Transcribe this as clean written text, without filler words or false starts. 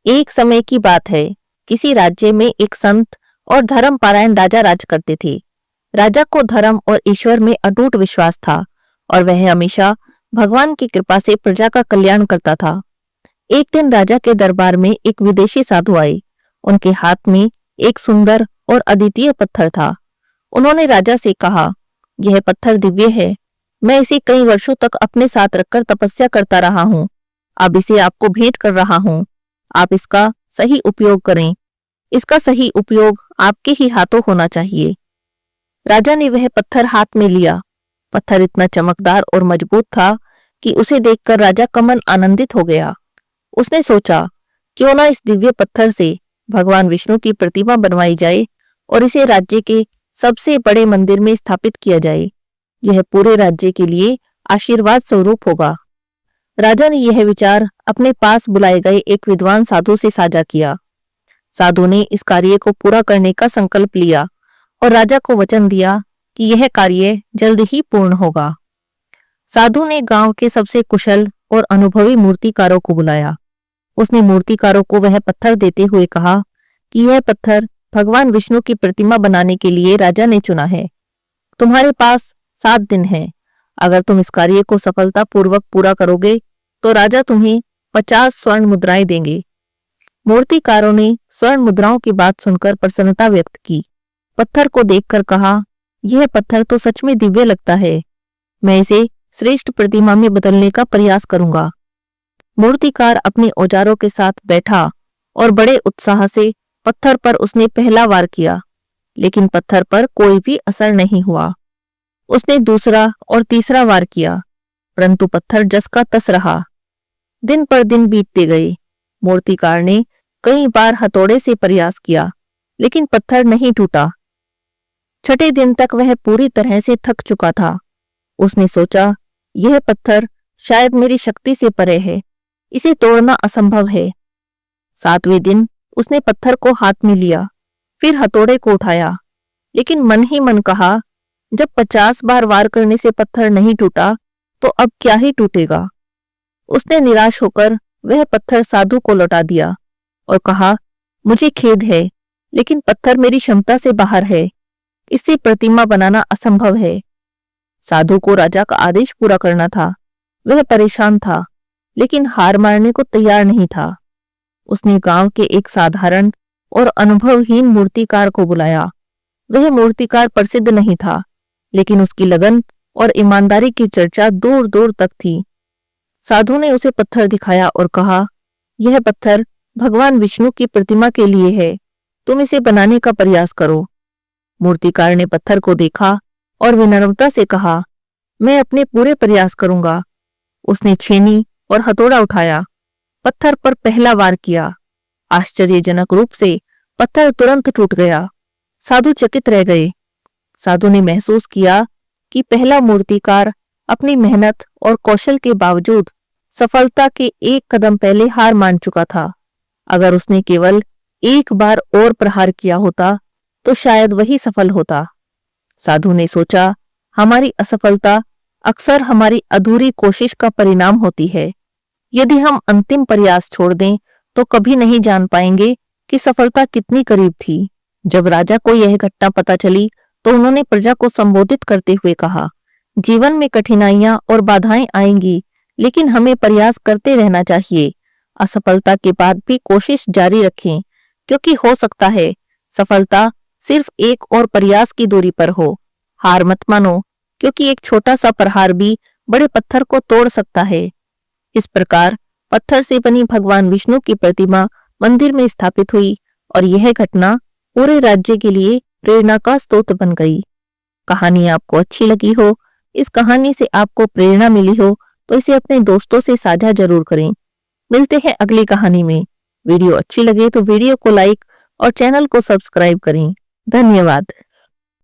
एक समय की बात है। किसी राज्य में एक संत और धर्मपरायण राजा राज करते थे। राजा को धर्म और ईश्वर में अटूट विश्वास था और वह हमेशा भगवान की कृपा से प्रजा का कल्याण करता था। एक दिन राजा के दरबार में एक विदेशी साधु आए। उनके हाथ में एक सुंदर और अद्वितीय पत्थर था। उन्होंने राजा से कहा, यह पत्थर दिव्य है। मैं इसे कई वर्षों तक अपने साथ रखकर तपस्या करता रहा हूँ। अब इसे आपको भेंट कर रहा हूँ। आप इसका सही उपयोग करें। इसका सही उपयोग आपके ही हाथों होना चाहिए। राजा ने वह पत्थर हाथ में लिया। पत्थर इतना चमकदार और मजबूत था कि उसे देखकर राजा का मन आनंदित हो गया। उसने सोचा, क्यों ना इस दिव्य पत्थर से भगवान विष्णु की प्रतिमा बनवाई जाए और इसे राज्य के सबसे बड़े मंदिर में स्थापित किया जाए। यह पूरे राज्य के लिए आशीर्वाद स्वरूप होगा। राजा ने यह विचार अपने पास बुलाए गए एक विद्वान साधु से साझा किया। साधु ने इस कार्य को पूरा करने का संकल्प लिया और राजा को वचन दिया कि यह कार्य जल्द ही पूर्ण होगा। साधु ने गांव के सबसे कुशल और अनुभवी मूर्तिकारों को बुलाया। उसने मूर्तिकारों को वह पत्थर देते हुए कहा कि यह पत्थर भगवान विष्णु की प्रतिमा बनाने के लिए राजा ने चुना है। तुम्हारे पास 7 दिन है। अगर तुम इस कार्य को सफलतापूर्वक पूरा करोगे तो राजा तुम्हें 50 स्वर्ण मुद्राएं देंगे। मूर्तिकारों ने स्वर्ण मुद्राओं की बात सुनकर प्रसन्नता व्यक्त की। पत्थर को देखकर कहा, यह पत्थर तो सच में दिव्य लगता है। मैं इसे श्रेष्ठ प्रतिमा में बदलने का प्रयास करूंगा। मूर्तिकार अपने औजारों के साथ बैठा और बड़े उत्साह से पत्थर पर उसने पहला वार किया, लेकिन पत्थर पर कोई भी असर नहीं हुआ। उसने दूसरा और तीसरा वार किया, परंतु पत्थर जस का तस रहा। दिन पर दिन बीतते गए। मूर्तिकार ने कई बार हथौड़े से प्रयास किया, लेकिन पत्थर नहीं टूटा। छठे दिन तक वह पूरी तरह से थक चुका था। उसने सोचा, यह पत्थर शायद मेरी शक्ति से परे है। इसे तोड़ना असंभव है। 7वें दिन उसने पत्थर को हाथ में लिया, फिर हथौड़े को उठाया, लेकिन मन ही मन कहा, जब 50 बार वार करने से पत्थर नहीं टूटा तो अब क्या ही टूटेगा। उसने निराश होकर वह पत्थर साधु को लौटा दिया और कहा, मुझे खेद है, लेकिन पत्थर मेरी क्षमता से बाहर है। इससे प्रतिमा बनाना असंभव है। साधु को राजा का आदेश पूरा करना था। वह परेशान था, लेकिन हार मानने को तैयार नहीं था। उसने गांव के एक साधारण और अनुभवहीन मूर्तिकार को बुलाया। वह मूर्तिकार प्रसिद्ध नहीं था, लेकिन उसकी लगन और ईमानदारी की चर्चा दूर दूर तक थी। साधु ने उसे पत्थर दिखाया और कहा, यह पत्थर भगवान विष्णु की प्रतिमा के लिए है। तुम इसे बनाने का प्रयास करो। मूर्तिकार ने पत्थर को देखा और विनम्रता से कहा, मैं अपने पूरे प्रयास करूंगा। उसने छेनी और हथौड़ा उठाया, पत्थर पर पहला वार किया। आश्चर्यजनक रूप से पत्थर तुरंत टूट गया। साधु चकित रह गए। साधु ने महसूस किया कि पहला मूर्तिकार अपनी मेहनत और कौशल के बावजूद सफलता के एक कदम पहले हार मान चुका था। अगर उसने केवल एक बार और प्रहार किया होता तो शायद वही सफल होता। साधु ने सोचा, हमारी असफलता अक्सर हमारी अधूरी कोशिश का परिणाम होती है। यदि हम अंतिम प्रयास छोड़ दें तो कभी नहीं जान पाएंगे कि सफलता कितनी करीब थी। जब राजा को यह घटना पता चली तो उन्होंने प्रजा को संबोधित करते हुए कहा, जीवन में कठिनाइयां और बाधाएं आएंगी, लेकिन हमें प्रयास करते रहना चाहिए। असफलता के बाद भी कोशिश जारी रखें, क्योंकि हो सकता है सफलता सिर्फ एक और प्रयास की दूरी पर हो। हार मत मानो, क्योंकि एक छोटा सा प्रहार भी बड़े पत्थर को तोड़ सकता है। इस प्रकार पत्थर से बनी भगवान विष्णु की प्रतिमा मंदिर में स्थापित हुई और यह घटना पूरे राज्य के लिए प्रेरणा का स्रोत बन गई। कहानी आपको अच्छी लगी हो, इस कहानी से आपको प्रेरणा मिली हो तो इसे अपने दोस्तों से साझा जरूर करें। मिलते हैं अगली कहानी में। वीडियो अच्छी लगे तो वीडियो को लाइक और चैनल को सब्सक्राइब करें। धन्यवाद।